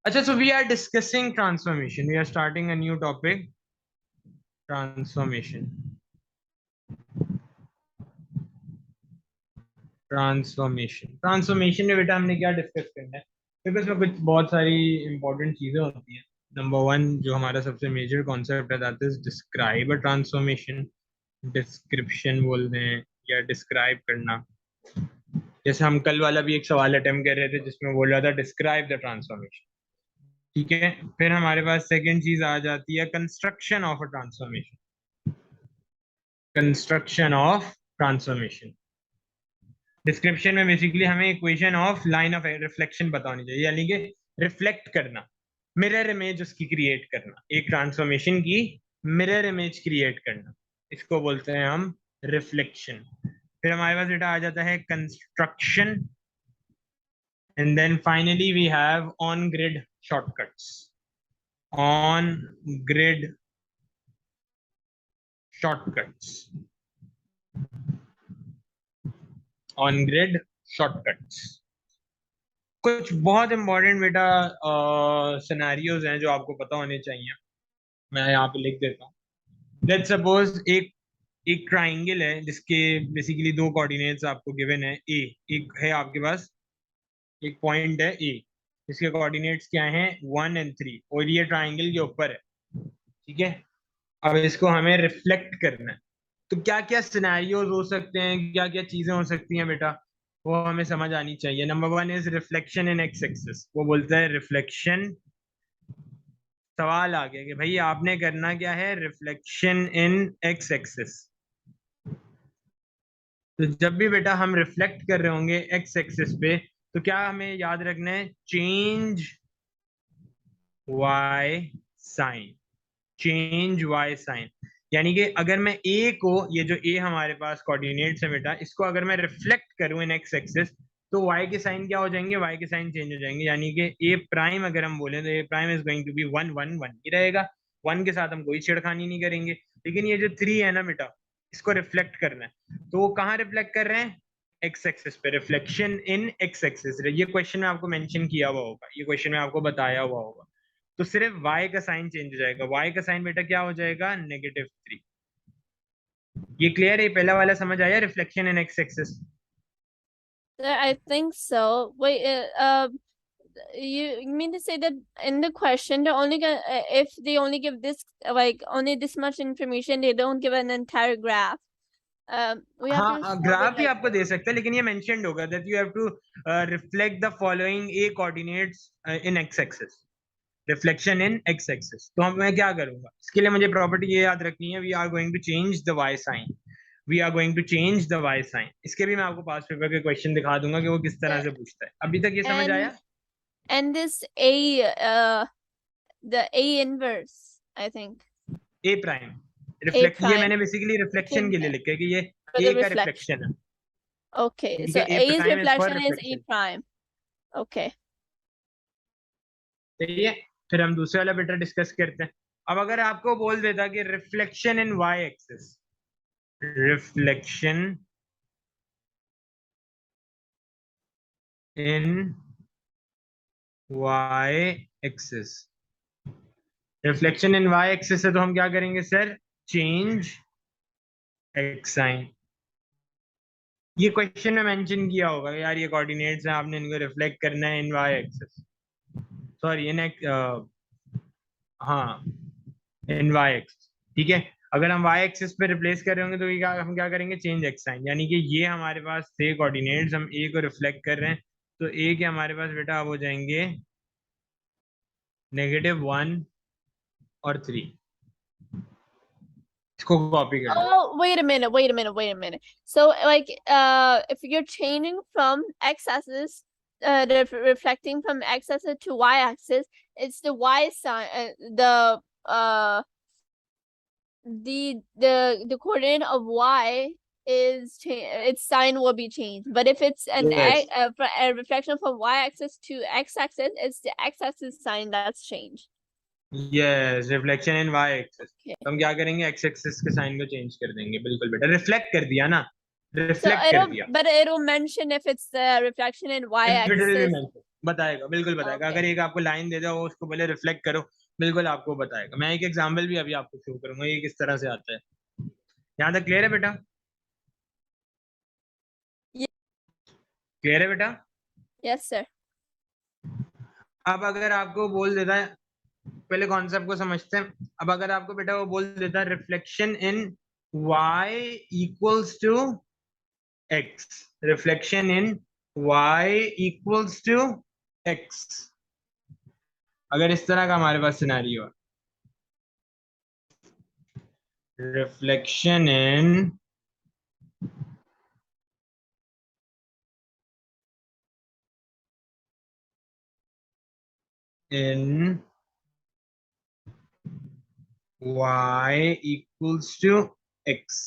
अच्छा, so we are discussing transformation. We are starting a new topic, transformation. Transformation में बेटा हमने क्या डिस्कस करना है, क्योंकि उसमें कुछ बहुत सारी इंपॉर्टेंट चीजें होती हैं. नंबर वन जो हमारा सबसे मेजर कॉन्सेप्ट है, that is describe a transformation. Description बोलते हैं या डिस्क्राइब करना. जैसे हम कल वाला भी एक सवाल अटेम्प्ट कर रहे थे जिसमें बोल रहा था डिस्क्राइब द ट्रांसफॉर्मेशन. ठीक है. फिर हमारे पास सेकंड चीज आ जाती है construction of a transformation. Construction of transformation. Description में बेसिकली हमें equation of line of reflection पता होनी चाहिए, यानी कि रिफ्लेक्ट करना, मिरर इमेज उसकी क्रिएट करना, एक ट्रांसफॉर्मेशन की मिरर इमेज क्रिएट करना, इसको बोलते हैं हम रिफ्लेक्शन. फिर हमारे पास बेटा आ जाता है construction, and then finally we have on grid shortcuts. On grid shortcuts. On grid shortcuts. कुछ बहुत इंपॉर्टेंट बेटा सिनेरियोज हैं जो आपको पता होने चाहिए. मैं यहाँ पे लिख देता हूँ. लेट्स सपोज एक एक ट्राइंगल है जिसके बेसिकली दो कोऑर्डिनेट्स आपको गिवन है. ए एक है आपके पास, एक पॉइंट है ए, इसके कोऑर्डिनेट्स क्या हैं 1 और 3, और ये ट्राइंगल के ऊपर है. ठीक है. अब इसको हमें रिफ्लेक्ट करना है. तो क्या क्या सिनेरियोज हो सकते हैं, क्या क्या चीजें हो सकती हैं बेटा, वो हमें समझ आनी चाहिए. Number one is reflection in x axis. वो बोलता है रिफ्लेक्शन. सवाल आ गया कि भाई आपने करना क्या है, रिफ्लेक्शन इन एक्स एक्सिस. तो जब भी बेटा हम रिफ्लेक्ट कर रहे होंगे एक्स एक्सिस पे, तो क्या हमें याद रखना है, change y sign. Change y sign. यानी कि अगर मैं ए को, ये जो ए हमारे पास कोऑर्डिनेट्स है बेटा, इसको अगर मैं रिफ्लेक्ट करूं इन एक्स एक्सिस, तो वाई के साइन क्या हो जाएंगे, वाई के साइन चेंज हो जाएंगे. यानी कि ए प्राइम अगर हम बोले तो a prime is going to be 1 1 1 ही रहेगा. 1 के साथ हम कोई छेड़खानी नहीं करेंगे. लेकिन ये जो 3 है ना बेटा, इसको रिफ्लेक्ट करना है, तो वो कहाँ रिफ्लेक्ट कर रहे हैं, एक्स एक्सिस पे. Reflection in x axis. ये क्वेश्चन में आपको मेंशन किया हुआ होगा, ये क्वेश्चन में आपको बताया हुआ होगा. तो सिर्फ y का साइन चेंज हो जाएगा. y का साइन बेटा क्या हो जाएगा, -3. ये क्लियर है, पहला वाला समझ आया, reflection in x axis. I think so. Wait, you mean to say that in the question they're only gonna if they only give this like only this much information, they don't give an entire graph. We have to हाँ, graph भी like, आपको दे सकता है, लेकिन ये mentioned होगा that you have to reflect the following a coordinates in x axis. Reflection in x axis. तो हम मैं क्या करूंगा, इसके लिए मुझे प्रॉपर्टी ये याद रखनी है, we are going to change the y sign. We are going to change the y sign. इसके भी मैं आपको पास पेपर के क्वेश्चन दिखा दूंगा कि वो किस तरह से पूछता है. अभी तक ये समझ आया. and this a the a inverse, I think. A prime reflect, ये prime मैंने बेसिकली रिफ्लेक्शन के लिए लिखा है कि ये for the ए का reflection. रिफ्लेक्शन है. Okay, ठीक so है, ए A's prime is for reflection is A reflection. prime. Okay. सही है. फिर हम दूसरे वाला बेटा डिस्कस करते हैं. अब अगर आपको बोल देता कि reflection in y axis, reflection in y axis. Reflection in y axis है तो हम क्या करेंगे सर, चेंज एक्स साइन. ये क्वेश्चन में मेंशन किया होगा यार, ये कोऑर्डिनेट्स हैं, आपने इनको रिफ्लेक्ट करना है इन वाई एक्सिस, सॉरी इन हाँ इन वाई एक्सिस. ठीक है. अगर हम वाई एक्सिस पे रिप्लेस कर रहे होंगे तो ये हम क्या करेंगे, चेंज एक्स साइन. यानी कि ये हमारे पास थे कोऑर्डिनेट्स, हम ए को रिफ्लेक्ट कर रहे हैं, तो ए के हमारे पास बेटा अब हो जाएंगे -1 और 3. इसको कॉपी कर लो. Oh, wait a minute. So like if you're changing from x-axis reflecting from x-axis to y-axis, it's the y side, the coordinate of y is its sign will be changed. But if it's an Yes. a reflection from y-axis to x-axis, it's the x-axis sign that's changed. Yes, reflection in y axis. तो हम क्या करेंगे, x axis के sign को change कर देंगे. बिल्कुल बेटा, रिफ्लेक्ट कर दिया ना, रिफ्लेक्ट कर दिया. But it'll mention if it's the reflection in y-axis बताएगा, बिल्कुल बताएगा। Okay. अगर एक आपको लाइन दे दे वो उसको पहले रिफ्लेक्ट करो, बिल्कुल आपको बताएगा। मैं एक एग्जांपल भी अभी आपको शो करूंगा ये किस तरह से आता है। यहाँ तक क्लियर है बेटा? क्लियर है बेटा? Yes, sir. अब अगर आपको बोल देता है, पहले कॉन्सेप्ट को समझते हैं। अब अगर आपको बेटा वो बोल देता है reflection in y equals to x, reflection in y equals to x, अगर इस तरह का हमारे पास सिनेरियो है, reflection in y equals to x,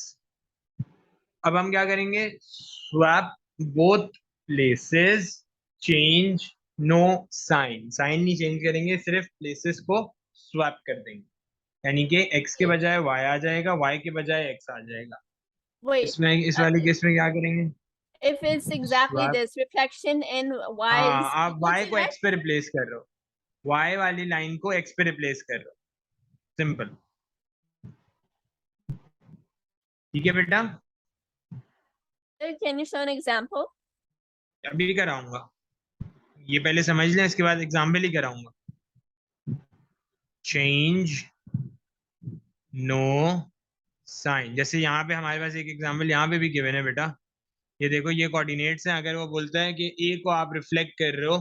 अब हम क्या करेंगे, swap both places, change no sign, sign नहीं चेंज करेंगे, सिर्फ प्लेसेस को स्वैप कर देंगे। यानी कि x के बजाय y आ जाएगा, y के बजाय x आ जाएगा। Wait. इसमें इस वाली केस में क्या करेंगे, If it's exactly swap, this, reflection in y हाँ is आप equal y to को x. x पे रिप्लेस कर रहे हो, y वाली लाइन को x पे रिप्लेस कर रहे हो, सिंपल। ठीक है बेटा? Sir, can you show an example? अभी कराऊंगा, ये पहले समझ लें, इसके बाद एग्जाम्पल ही कराऊंगा। चेंज नो साइन, जैसे यहाँ पे हमारे पास एक एग्जाम्पल यहाँ पे भी गिवन है बेटा, ये देखो ये कोऑर्डिनेट्स हैं। अगर वो बोलता है कि ए को आप रिफ्लेक्ट कर रहे हो,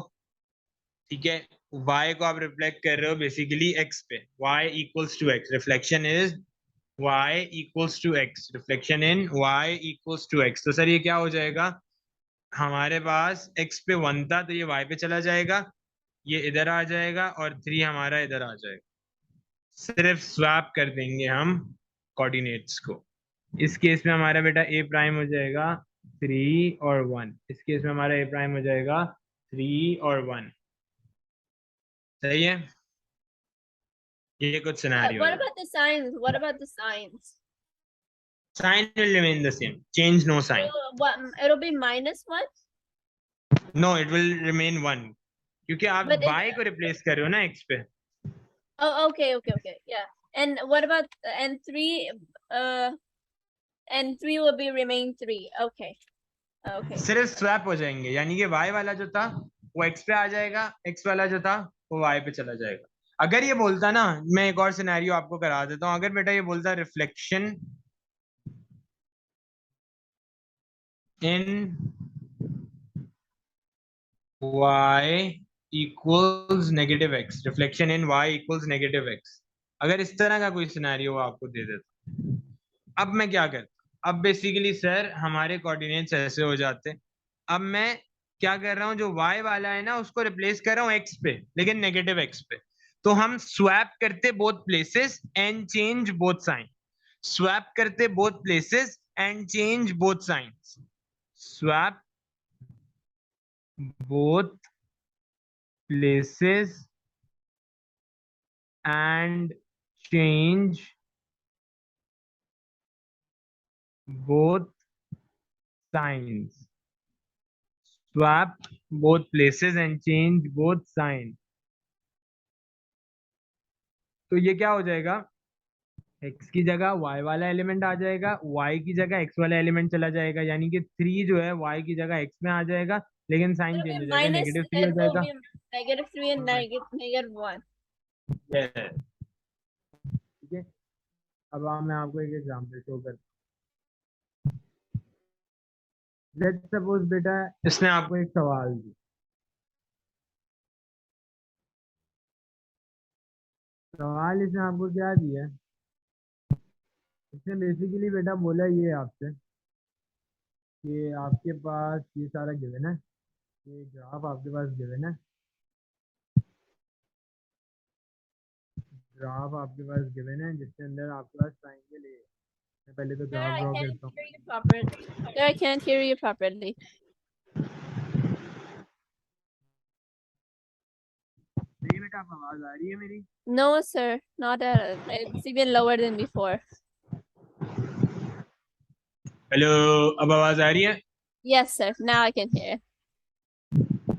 ठीक है, y को आप रिफ्लेक्ट कर रहे हो बेसिकली x पे, y equals to x, reflection is y equals to x, reflection in y equals to x, तो सर ये क्या हो जाएगा, हमारे पास x पे 1 था तो ये y पे चला जाएगा, ये इधर आ जाएगा और 3 हमारा इधर आ जाएगा। सिर्फ स्वैप कर देंगे हम कोऑर्डिनेट्स को। इस केस में हमारा बेटा a प्राइम हो जाएगा 3 और 1, इस केस में हमारा a प्राइम हो जाएगा 3 और 1। सही है? ये कुछ सिनेरियो What है। about the signs? What about the signs? Sign will remain the same, change no sign. It'll be -1. No, it will remain 1, क्योंकि आप But y को रिप्लेस कर रहे हो ना x पे। oh, okay, yeah. And what about and 3? And 3 will be remain 3. Okay. सिर्फ swap हो जाएंगे, यानी कि y वाला जो था वो x पे आ जाएगा, x वाला जो था वो y पे चला जाएगा। अगर ये बोलता ना, मैं एक और सिनेरियो आपको करा देता हूँ, अगर बेटा ये बोलता reflection in y equals negative x, reflection in y equals negative x, अगर इस तरह का कोई सिनेरियो आपको दे देता, अब मैं क्या करता, अब बेसिकली सर हमारे कोऑर्डिनेट्स ऐसे हो जाते। अब मैं क्या कर रहा हूँ, जो y वाला है ना उसको रिप्लेस कर रहा हूँ x पे, लेकिन नेगेटिव x पे, तो हम स्वैप करते both places and change both sign, swap करते both places and change both signs, swap both places and change both signs, swap both places and change both signs, तो ये क्या हो जाएगा, x की जगह y वाला एलिमेंट आ जाएगा, y की जगह x वाला एलिमेंट चला जाएगा, यानी कि 3 जो है y की जगह x में आ जाएगा, लेकिन साइन it'll चेंज be हो जाएगा, -3 हो it will जाएगा। be -3 and -1. Yes. ठीक है, अब मैं आपको एक एग्जांपल शो करता हूँ। लेट्स सपोज बेटा इसने आपको एक सवाल दिया, सवाल इसने आपको क्या दिया, इसने बेसिकली बेटा बोला ये आपसे कि आपके पास ये सारा गिवन है, ये ग्राफ आपके पास गिवन है, ग्राफ आपके पास गिवन है जिसके अंदर आपके पास ट्राइंगल है। मैं पहले तो Sir, graph I draw can't करता हूँ। hear you properly. Sir, I can't hear you properly. नहीं बेटा, आप आवाज आ रही है मेरी? No, sir, not at. It's even lower than before. Hello, अब आवाज आ रही है? Yes, sir. Now I can hear.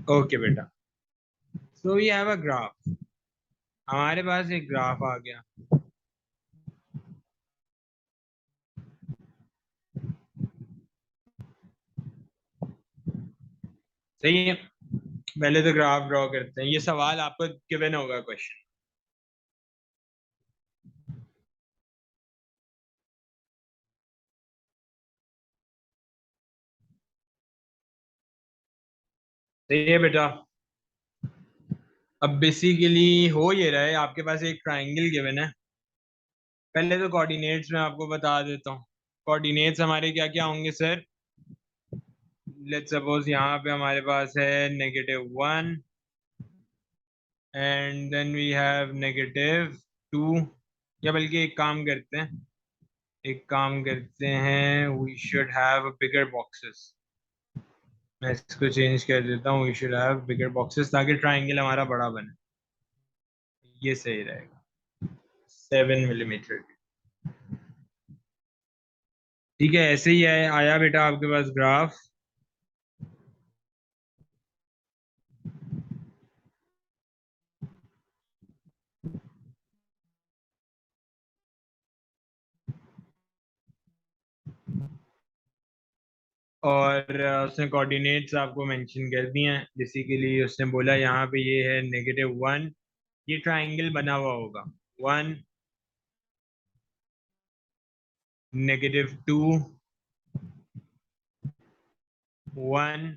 Okay बेटा, so we have a graph, हमारे पास एक ग्राफ आ गया। सही है, पहले तो ग्राफ ड्रॉ करते हैं। ये सवाल आपको गिवन होगा क्वेश्चन। सही है बेटा। अब बेसिकली हो ये रहा है, आपके पास एक ट्राइंगल गिवन है। पहले तो कोऑर्डिनेट्स में आपको बता देता हूँ। कोऑर्डिनेट्स हमारे क्या क्या होंगे सर? लेट्स सपोज यहाँ पे हमारे पास है -1 एंड देन वी हैव -2, या बल्कि एक काम करते हैं, we should have bigger boxes. मैं इसको चेंज कर देता हूँ, we should have bigger boxes, ताकि ट्राइंगल हमारा बड़ा बने। ये सही रहेगा, 7 मिलीमीटर। ठीक है, ऐसे ही है, आया बेटा आपके पास ग्राफ। और उसने कोऑर्डिनेट्स आपको मेंशन कर दिए हैं। बेसिकली उसने बोला यहाँ पे ये है -1, ये ट्राइंगल बना हुआ होगा 1, -2, 1,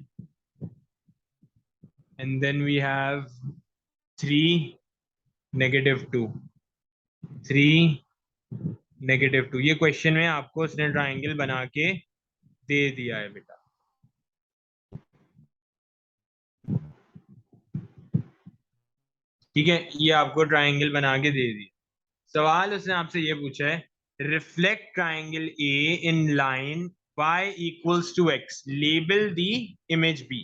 and then we have 3, -2, 3, -2। ये क्वेश्चन में आपको उसने ट्राइंगल बना के दे दिया है बेटा। ठीक है, ये आपको ट्राइंगल बना के दे दिया। सवाल उसने आपसे ये पूछा है, reflect triangle A in line y equals to x, label the image b।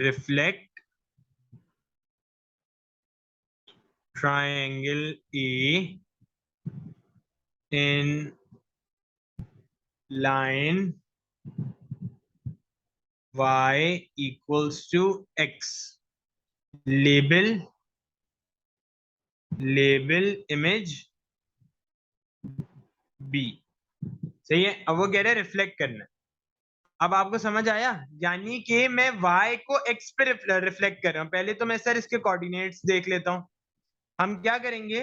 reflect triangle A in line y equals to x, label image b। सही है, अब वो कह रहे हैं रिफ्लेक्ट करना है। अब आपको समझ आया, यानी कि मैं y को x पे रिफ्लेक्ट कर रहा हूं। पहले तो मैं सर इसके कोऑर्डिनेट्स देख लेता हूं। हम क्या करेंगे,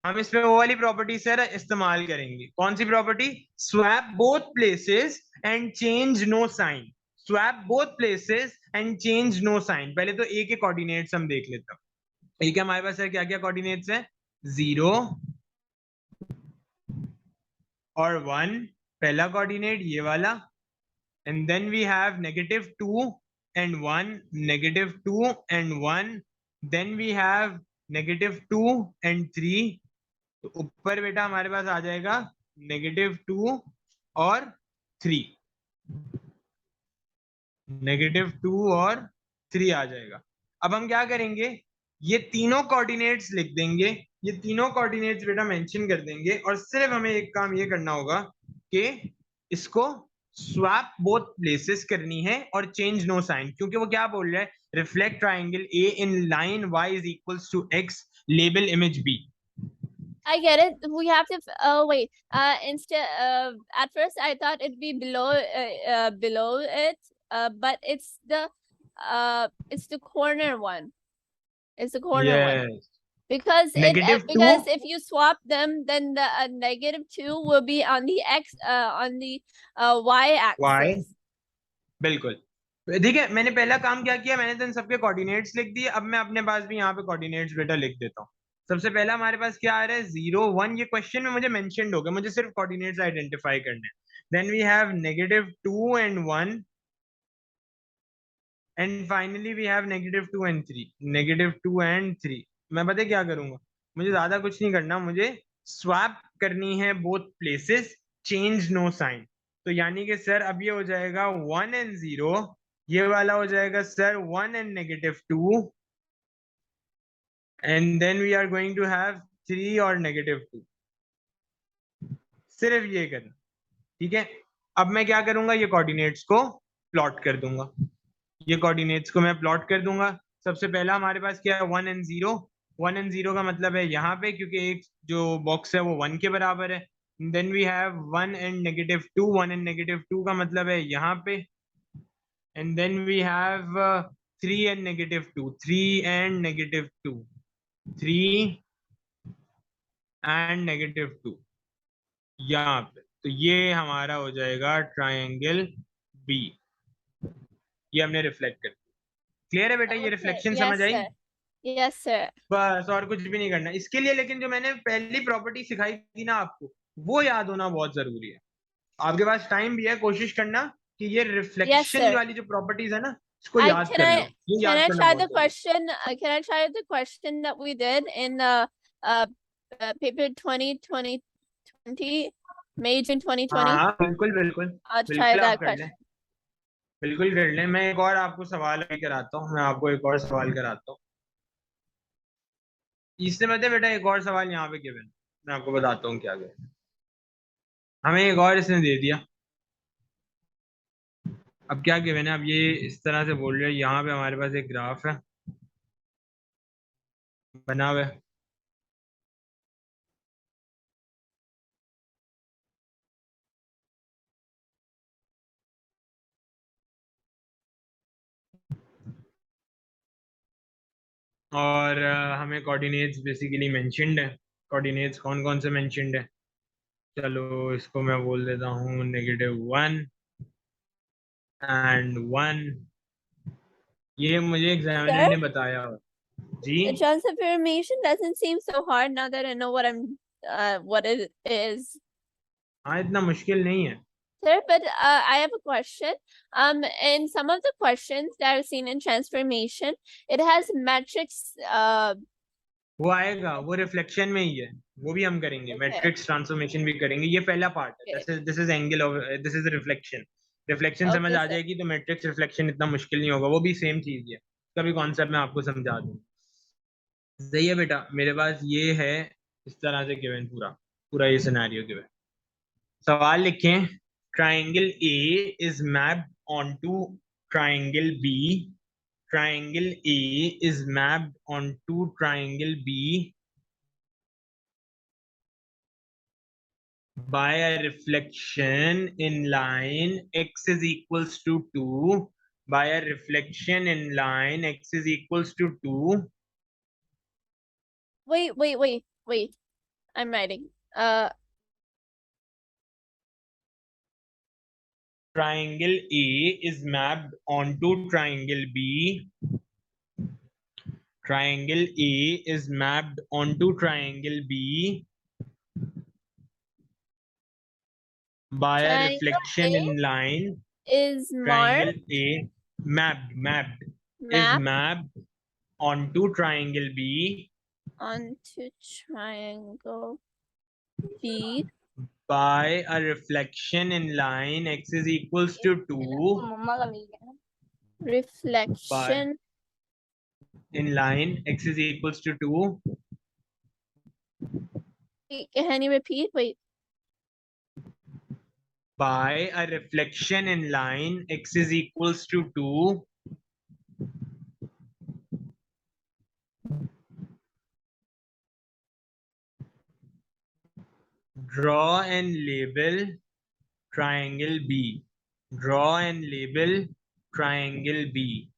हम इसमें वो वाली प्रॉपर्टी सर इस्तेमाल करेंगे। कौन सी property? Swap both places and change no sign. Swap both places and change no sign. पहले तो ए के कोऑर्डिनेट्स हम देख लेते हैं। एक हमारे पास सर क्या क्या कोऑर्डिनेट्स है? 0 और 1, पहला कोऑर्डिनेट ये वाला, and then we have -2 and 1, -2 and 1, then we have -2 and 3। तो ऊपर बेटा हमारे पास आ जाएगा -2 और 3, -2 और 3 आ जाएगा। अब हम क्या करेंगे, ये तीनों कोऑर्डिनेट्स लिख देंगे, ये तीनों कोऑर्डिनेट्स बेटा मेंशन कर देंगे, और सिर्फ हमें एक काम ये करना होगा कि इसको स्वैप बोथ प्लेसेस करनी है और चेंज नो साइन। क्योंकि वो क्या बोल रहा है, reflect triangle A in line y is equals to x, label image b। I get it. We have to wait. Instead, at first I thought it'd be below it. But it's the corner one. It's the corner one. Yes, Because -2, because if you swap them, then the -2 will be on the y y, axis. बिल्कुल। ठीक है, मैंने पहला काम क्या किया, मैंने तो इन सबके कोऑर्डिनेट्स लिख दिए। अब मैं अपने पास भी यहाँ पे कोऑर्डिनेट्स बेटा लिख देता हूँ। सबसे पहला हमारे पास क्या आ रहा है, 0 1। ये क्वेश्चन में मुझे मेंशन्ड हो गया, मुझे सिर्फ कोऑर्डिनेट्स आइडेंटिफाई करने हैं। Then we have -2 and 1, and finally we have -2 and 3, -2 and 3। मैं पता क्या करूंगा, मुझे ज्यादा कुछ नहीं करना, मुझे स्वैप करनी है both places, change no sign. तो यानी कि सर अब ये हो जाएगा 1 and 0, ये वाला हो जाएगा sir 1 and -2, and then we are going to have 3 और -2। सिर्फ ये करना, ठीक है। अब मैं क्या करूंगा, ये कोऑर्डिनेट्स को प्लॉट कर दूंगा। ये कोऑर्डिनेट्स को मैं प्लॉट कर दूंगा। सबसे पहला हमारे पास क्या है, 1 एंड 0। 1 एंड 0 का मतलब है यहाँ पे, क्योंकि एक जो बॉक्स है वो 1 के बराबर है। Then we have 1 and -2। 1 and -2 का मतलब है यहाँ पे। And then we have 3 and -2। 3 and -2। 3 and -2 यहाँ पे। तो ये हमारा हो जाएगा ट्रायंगल बी। ये हमने रिफ्लेक्ट कर दिया। क्लियर है बेटा, ये Okay, रिफ्लेक्शन yes समझ आई? sir. Yes sir. बस, और कुछ भी नहीं करना इसके लिए। लेकिन जो मैंने पहली प्रॉपर्टी सिखाई थी ना आपको, वो याद होना बहुत जरूरी है। आपके पास टाइम भी है, कोशिश करना कि ये Yes रिफ्लेक्शन sir. वाली जो प्रॉपर्टीज है ना, इसको I याद can कर I लो। ये can याद I करना try बहुत the जरूरी question? Can I try the question that we did in uh paper 2020, May June है। 2020? हाँ हाँ, बिल्कुल बिल्कुल। I'll try बिल्कुल आप that कर लें, question. बिल्कुल कर लें। मैं एक और आपको सवाल अभी कराता हूँ, मैं आपको एक और सवाल कराता हूँ। इससे पता है बेटा, एक और सवाल यहाँ पे गिवन, मैं आपको बताता हूँ क्या गिवन। हमें एक और इसने दे दिया। अब क्या गिवन है, अब ये इस तरह से बोल रहे हैं, यहाँ पे हमारे पास एक ग्राफ है बना हुआ है। और हमें कोऑर्डिनेट्स बेसिकली मेंशन्ड है। कोऑर्डिनेट्स कौन कौन से मेंशन्ड है, चलो इसको मैं बोल देता हूँ, -1 एंड 1। ये मुझे एग्जामिनर Sir, ने बताया। जी। the transformation doesn't seem so hard now that I know what it is. हाँ, इतना मुश्किल नहीं है। Sir, but I have a question. In some of the questions that I've seen in transformation, it has metrics. वो आएगा, वो reflection में ही है, वो भी हम करेंगे। Okay, मैट्रिक्स ट्रांसफॉर्मेशन भी करेंगे, ये पहला पार्ट है। okay, this is angle of, this is reflection. Reflection समझ okay, आ sir. जाएगी तो मैट्रिक्स रिफ्लेक्शन इतना मुश्किल नहीं होगा, वो भी सेम चीज ही है। उसका भी कॉन्सेप्ट मैं आपको समझा दूँ। सही है बेटा, मेरे पास ये है इस तरह से गिवन, पूरा पूरा ये सिनेरियो गिवन। सवाल लिखें, triangle A is mapped onto triangle B. Triangle A is mapped onto triangle B by a reflection in line x is equals to 2. By a reflection in line x is equals to 2. Wait. I'm writing. Triangle A is mapped onto triangle B. Triangle A is mapped onto triangle B by a Triangle reflection A in line. is Triangle marked A mapped is map mapped onto triangle B onto triangle B by a reflection in line x is equals to 2. By reflection. in line x is equals to 2. Can you repeat? Wait. By a reflection in line x is equals to 2. Draw and label triangle B. Draw and label triangle B.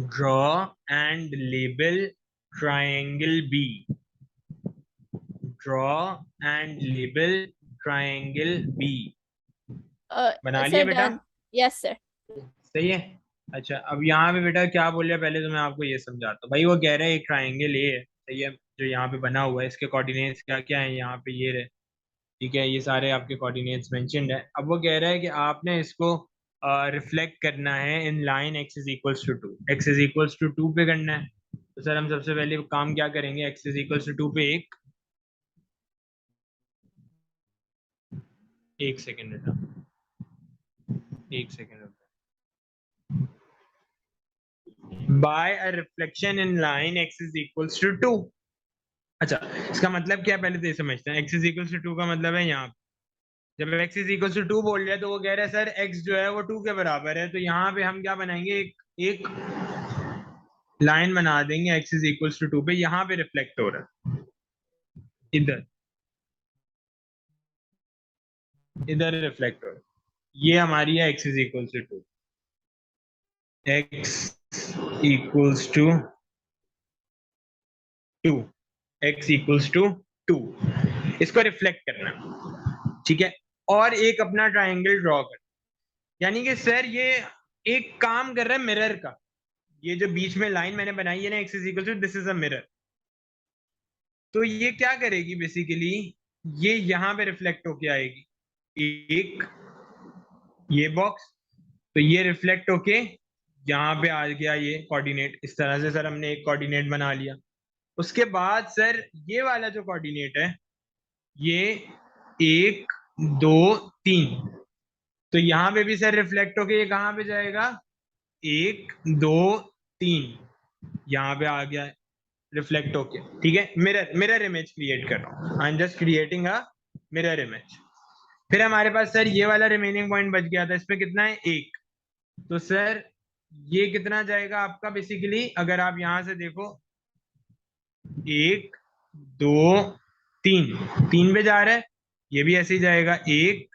Draw and label triangle B. Draw and label triangle B. बना लिया Sir, बेटा? done. Yes, sir. सही है। अच्छा, अब यहाँ पे बेटा क्या बोल रहा है, पहले तो मैं आपको ये समझाता हूँ। भाई वो कह रहा है एक ट्राइंगल ए है, सही है, जो यहाँ पे बना हुआ है, इसके कोऑर्डिनेट्स क्या क्या है, यहाँ पे ये रहे। ठीक है, ये सारे आपके कोऑर्डिनेट्स मेंशन्ड है। अब वो कह रहा है कि आपने इसको रिफ्लेक्ट करना है in line x is equals to 2। X is equals to 2 पे करना है। तो सर हम सबसे पहले काम क्या करेंगे, एक्स इज इक्वल्स टू 2 पे एक सेकेंड बेटा, एक second. By a reflection in line x is equals to 2। अच्छा, इसका मतलब क्या है पहले तो ये समझते हैं। एक्स इज इक्वल्स टू 2 का मतलब है यहाँ, जब x इज इक्वल टू 2 बोल रहे हैं तो वो कह रहे हैं सर x जो है वो 2 के बराबर है, तो यहाँ पे हम क्या बनाएंगे, एक लाइन बना देंगे x इज इक्वल टू 2 पे, यहाँ पे रिफ्लेक्ट हो रहा है, इधर इधर रिफ्लेक्ट हो रहा है, ये हमारी है x is equal to 2, x equals to 2, x equals to 2, इसको रिफ्लेक्ट करना, ठीक है। और एक अपना ट्राइंगल ड्रॉ कर, यानी कि सर ये एक काम कर रहा है मिरर का, ये जो बीच में लाइन मैंने बनाई है ना, x is equal to, this is a mirror, तो ये क्या करेगी बेसिकली, ये यहां पे रिफ्लेक्ट होके आएगी, एक ये बॉक्स, तो ये रिफ्लेक्ट होके यहाँ पे आ गया ये कोऑर्डिनेट, इस तरह से सर हमने एक कोऑर्डिनेट बना लिया। उसके बाद सर ये वाला जो कोऑर्डिनेट है, ये 1 2 3, तो यहाँ पे भी सर रिफ्लेक्ट होके ये कहाँ पे जाएगा, 1 2 3, यहाँ पे आ गया रिफ्लेक्ट होके, ठीक है। मिरर इमेज क्रिएट कर रहा हूँ, I am just creating a mirror image. फिर हमारे पास सर ये वाला रिमेनिंग पॉइंट बच गया था, इसमें कितना है, 1, तो सर ये कितना जाएगा आपका बेसिकली, अगर आप यहां से देखो, 1 2 3, 3 पे जा रहा है, ये भी ऐसे ही जाएगा, 1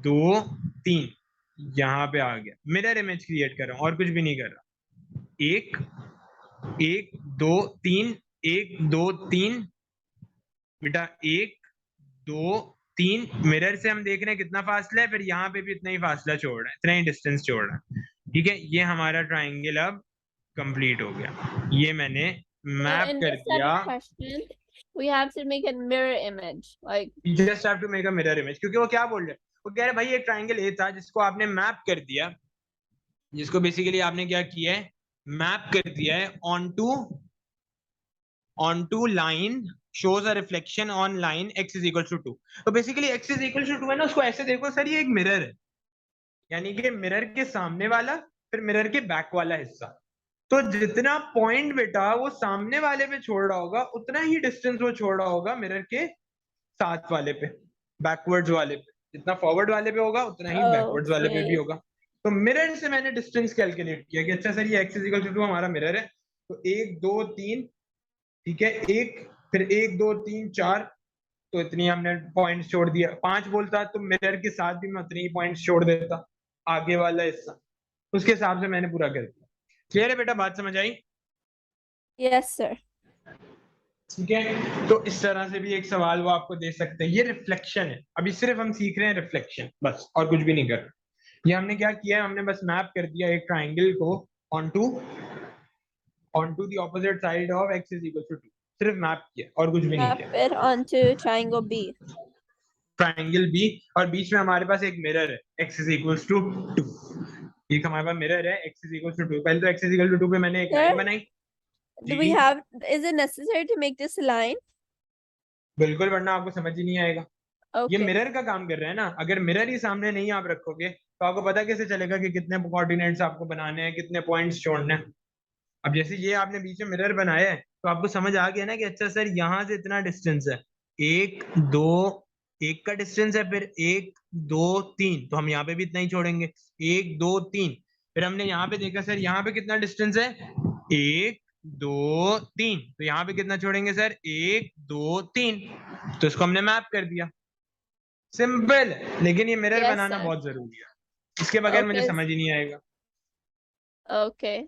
2 3, यहाँ पे आ गया। मिरर इमेज क्रिएट कर रहा हूँ और कुछ भी नहीं कर रहा, 1 1 2 3, 1 2 3, बेटा 1 2 3, मिरर से हम देख रहे हैं कितना फासला है, फिर यहाँ पे भी इतना ही फासला छोड़ रहा है, इतना ही डिस्टेंस छोड़ रहा है, ठीक है। ये हमारा ट्राइंगल अब कंप्लीट हो गया, ये मैंने मैप in कर this type दिया। of question, we have to make a mirror image. Like, You just have to make a mirror image, क्योंकि वो क्या बोल रहे हैं, वो कह रहे हैं भाई एक ट्राइंगल ए था जिसको आपने मैप कर दिया, जिसको बेसिकली आपने क्या किया है, मैप कर दिया है onto line shows a reflection on line x is equal to 2, तो basically x is equal to 2 है ना, उसको ऐसे देखो सर ये एक मिरर है, यानी कि मिरर के सामने वाला फिर मिरर के बैक वाला हिस्सा, तो जितना पॉइंट बेटा वो सामने वाले पे छोड़ रहा होगा उतना ही डिस्टेंस वो छोड़ रहा होगा मिरर के साथ वाले पे, बैकवर्ड्स वाले पे, जितना फॉरवर्ड वाले पे होगा उतना ही बैकवर्ड्स वाले पे भी okay, होगा। तो मिरर से मैंने डिस्टेंस कैलकुलेट किया कि अच्छा सर ये x इज इक्वल टू 2 हमारा मिरर है, तो 1 2 3, ठीक है, एक फिर 1 2 3 4, तो इतनी हमने पॉइंट्स छोड़ दिया, 5 बोलता तो मिरर के साथ भी मैं उतनी ही पॉइंट्स छोड़ देता, आगे वाला हिस्सा, उसके हिसाब से मैंने पूरा कर दिया। क्लियर है बेटा, बात समझ आई? yes sir. ठीक है, तो इस तरह से भी एक सवाल वो आपको दे सकते हैं। ये रिफ्लेक्शन है, अभी सिर्फ हम सीख रहे हैं रिफ्लेक्शन, बस और कुछ भी नहीं कर रहे। ये हमने क्या किया है, हमने बस मैप कर दिया एक ट्राइंगल को onto the opposite side of x is equal to 2, सिर्फ मैप किया और कुछ भी नहीं Map किया। it onto triangle B. Triangle B, और बीच में हमारे पास एक मिरर है, x is equals to 2, एक हमारे पास मिरर है x is equals to 2, पहले तो x is equal to 2 पे मैंने एक Sir, लाइन बनाई do we जी, have, is it necessary to make this a line? बिल्कुल, वरना आपको समझ ही नहीं आएगा। ये Okay, मिरर का काम कर रहा है ना, अगर मिरर ही सामने नहीं आप रखोगे तो आपको पता कैसे चलेगा कि कितने कोऑर्डिनेट्स आपको बनाने हैं, कितने पॉइंट्स छोड़ने हैं। अब जैसे ये आपने बीच में मिरर बनाया है तो आपको समझ आ गया ना कि अच्छा सर यहाँ से इतना डिस्टेंस है, 1 2, 1 का डिस्टेंस है, फिर 1 2 3, तो हम यहाँ पे भी इतना ही छोड़ेंगे, 1 2 3, फिर हमने यहाँ पे देखा सर यहाँ पे कितना डिस्टेंस है, 1 2 3, तो यहाँ पे कितना छोड़ेंगे सर, 1 2 3, तो इसको हमने मैप कर दिया, सिंपल। लेकिन ये मिरर yes बनाना sir. बहुत जरूरी है, इसके बगैर मुझे Okay, समझ ही नहीं आएगा। okay,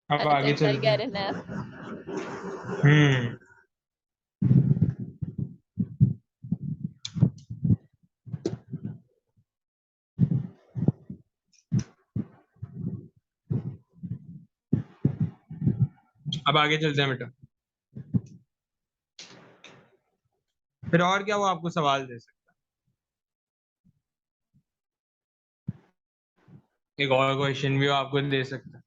अब I आगे think I चलते get हैं। it now. हम्म, अब आगे चलते हैं बेटा। फिर और क्या वो आपको सवाल दे सकता है, एक और क्वेश्चन भी वो आपको दे सकता है।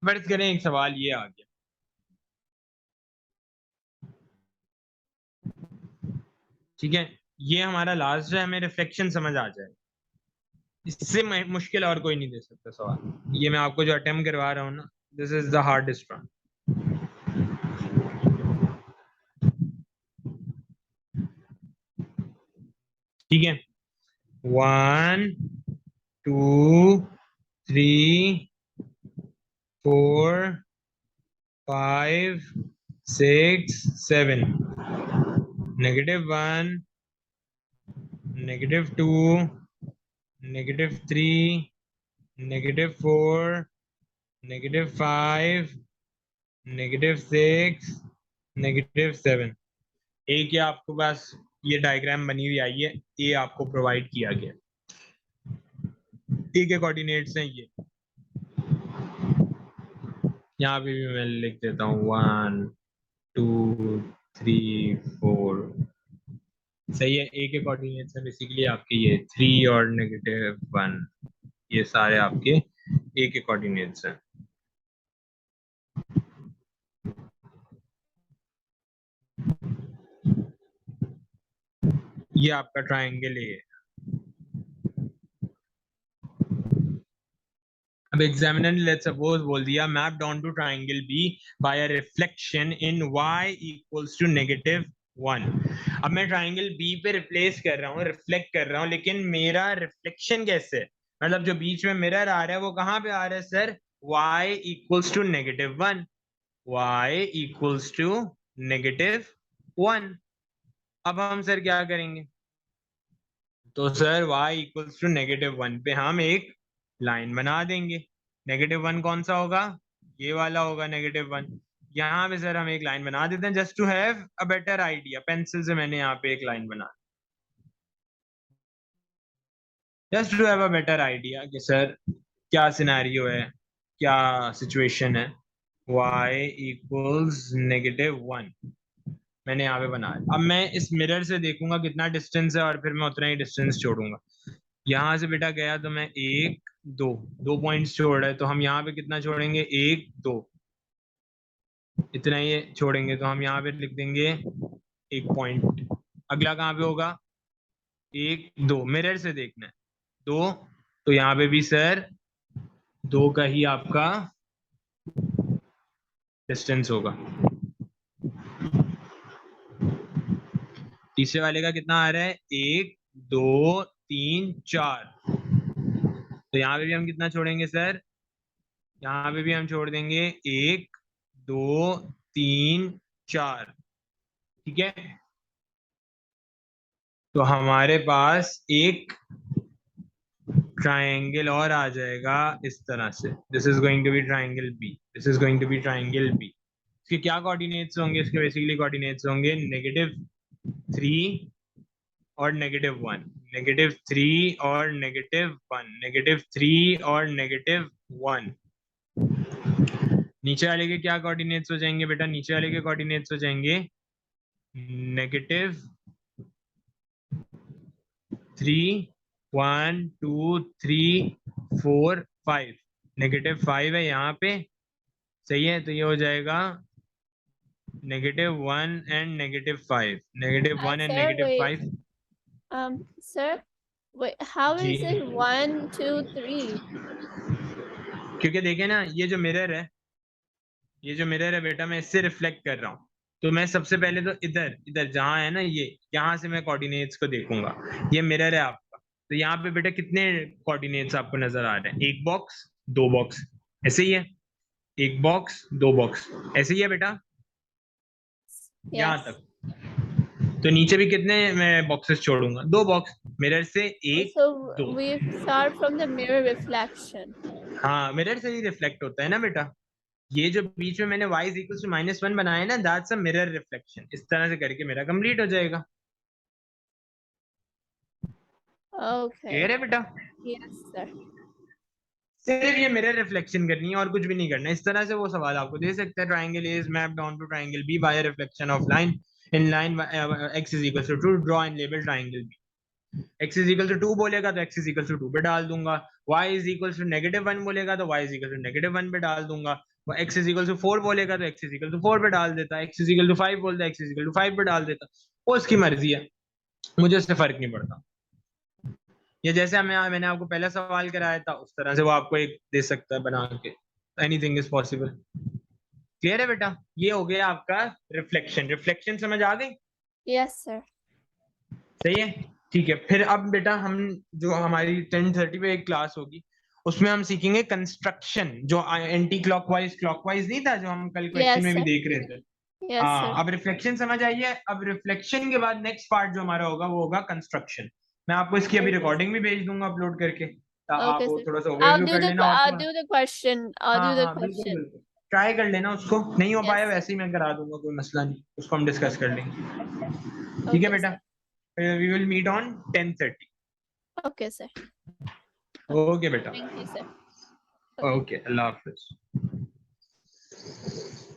फर्ज करें एक सवाल ये आ गया, ठीक है, ये हमारा लास्ट है, हमें रिफ्लेक्शन समझ आ जाए, इससे मुश्किल और कोई नहीं दे सकता सवाल। ये मैं आपको जो अटेम्प्ट करवा रहा हूँ ना, this is the hardest one. ठीक है, 1 2 3 4 5 6 7, -1, -2, -3, -4, -5, -6, -7। ए के आपके पास ये डायग्राम बनी हुई आई है, ए आपको प्रोवाइड किया गया, ए के कोऑर्डिनेट्स हैं ये, यहाँ पे भी मैं लिख देता हूँ 1 2 3 4। सही है, ए के कोऑर्डिनेट्स हैं बेसिकली आपके ये 3 और -1, ये सारे आपके ए के कोऑर्डिनेट्स हैं। ये आपका ट्राइंगल ए है। अब एग्जामिनर ने लेट्स सपोज बोल दिया map down to triangle B by a reflection in y equals to -1। अब मैं ट्राइंगल बी पे रिप्लेस कर रहा हूँ, रिफ्लेक्ट कर रहा हूँ, लेकिन मेरा रिफ्लेक्शन कैसे है, मतलब जो बीच में मिरर आ रहा है वो कहाँ पे आ रहा है sir, y equals to -1, y equals to -1। अब हम सर क्या करेंगे, तो सर y इक्वल्स टू -1 पे हम एक लाइन बना देंगे। -1 कौन सा होगा, ये वाला होगा -1। यहाँ पे सर हम एक लाइन बना देते हैं just to have a better idea, pencil से मैंने यहाँ पे एक लाइन बना, just to have a better idea कि सर क्या सिनेरियो है, क्या सिचुएशन है। y इक्वल्स -1 मैंने यहाँ पे बनाया। अब मैं इस मिरर से देखूंगा कितना डिस्टेंस है और फिर मैं उतना ही डिस्टेंस छोड़ूंगा। यहाँ से बेटा गया तो मैं 1 2 2 पॉइंट्स छोड़ रहा है, तो हम यहाँ पे कितना छोड़ेंगे, 1 2, इतना ही छोड़ेंगे, तो हम यहाँ पे लिख देंगे 1 पॉइंट। अगला कहाँ पे होगा, 1 2, मिरर से देखना है 2, तो यहाँ पे भी सर 2 का ही आपका डिस्टेंस होगा। तीसरे वाले का कितना आ रहा है, 1 2 3 4, तो यहाँ पे भी हम कितना छोड़ेंगे सर, यहाँ पे भी हम छोड़ देंगे 1 2 3 4। ठीक है, तो हमारे पास एक ट्राइंगल और आ जाएगा इस तरह से, this is going to be triangle B, this is going to be triangle B. इसके क्या कोऑर्डिनेट्स होंगे, इसके बेसिकली कोऑर्डिनेट्स होंगे -3 और -1, -3 और -1, -3 और -1। नीचे वाले के क्या कोऑर्डिनेट्स हो जाएंगे बेटा, नीचे वाले के कोऑर्डिनेट्स हो जाएंगे -3 1 2 3 4 5, -5 है यहाँ पे, सही है, तो ये हो जाएगा -1 and -5, -1 and Sir, wait. -5। Sir, wait, how जी, is it 1 2 3? क्योंकि देखे ना ये जो मिरर है, ये जो मिरर है बेटा, मैं इससे रिफ्लेक्ट कर रहा हूँ, तो मैं सबसे पहले तो इधर इधर जहां है ना ये, यहाँ से मैं कोऑर्डिनेट्स को देखूंगा। ये मिरर है आपका, तो यहाँ पे बेटा कितने कोऑर्डिनेट्स आपको नजर आ रहे हैं, 1 बॉक्स 2 बॉक्स, ऐसे ही है, 1 बॉक्स 2 बॉक्स, ऐसे ही है बेटा यहाँ Yes. तक। तो नीचे भी कितने मैं बॉक्सेस छोड़ूंगा, 2 बॉक्स, मिरर से 1 So 2। we start from the mirror reflection. हाँ, मिरर से ही रिफ्लेक्ट होता है ना बेटा, ये जो बीच में मैंने y इज इक्वल टू -1 बनाया है ना, दैट्स अ मिरर रिफ्लेक्शन। इस तरह से करके मेरा कंप्लीट हो जाएगा। Okay. क्लियर है बेटा, Yes, sir. सिर्फ ये मिरर रिफ्लेक्शन करनी है और कुछ भी नहीं करना। इस तरह से वो सवाल आपको दे सकता है, triangle is map down to triangle B by reflection of line in line x is equal to draw and label triangle B. x is equal to 2 बोलेगा तो x इज इक्वल टू 2 पे डाल दूंगा, y इज इक्वल टू -1 बोलेगा तो y is equal to -1 पे डाल दूंगा, x इज इक्वल टू 4 बोलेगा तो x इज इक्वल टू 4 पे डाल देता, x इज इक्वल टू 5 बोलता है x इज इक्वल टू 5 पे डाल देता। वो उसकी मर्जी है, मुझे उससे फर्क नहीं पड़ता। ये जैसे मैंने आपको पहला सवाल कराया था उस तरह से वो आपको एक दे सकता है बना के, एनीथिंग इज पॉसिबल। क्लियर है बेटा, ये हो गया आपका रिफ्लेक्शन। रिफ्लेक्शन समझ आ गई, Yes, sir. सही है। ठीक है, फिर अब बेटा हम जो हमारी 10:30 पे एक क्लास होगी, उसमें हम सीखेंगे कंस्ट्रक्शन, जो एंटी क्लॉकवाइज क्लॉकवाइज नहीं था, जो हम कल क्वेश्चन Yes, में भी sir. देख रहे थे। Yes, sir. हाँ, अब रिफ्लेक्शन समझ आई है। अब रिफ्लेक्शन के बाद नेक्स्ट पार्ट जो हमारा होगा वो होगा कंस्ट्रक्शन। मैं आपको इसकी अभी Okay, sir. रिकॉर्डिंग भी भेज दूंगा अपलोड करके, तो आप Okay, वो sir. थोड़ा सा ओवरव्यू कर लेना और I'll थोड़ा। do the question. I'll हाँ do the हाँ, बिल्कुल question. बिल्कुल, ट्राई कर लेना उसको, नहीं हो Yes, पाया sir. वैसे ही मैं करा दूंगा, कोई मसला नहीं, उसको हम डिस्कस कर लेंगे। ठीक है Okay, बेटा, sir. We will meet on 10:30। Okay, sir. Okay. Okay बेटा, Thank you, sir. Okay. Okay, अल्लाह हाफिज।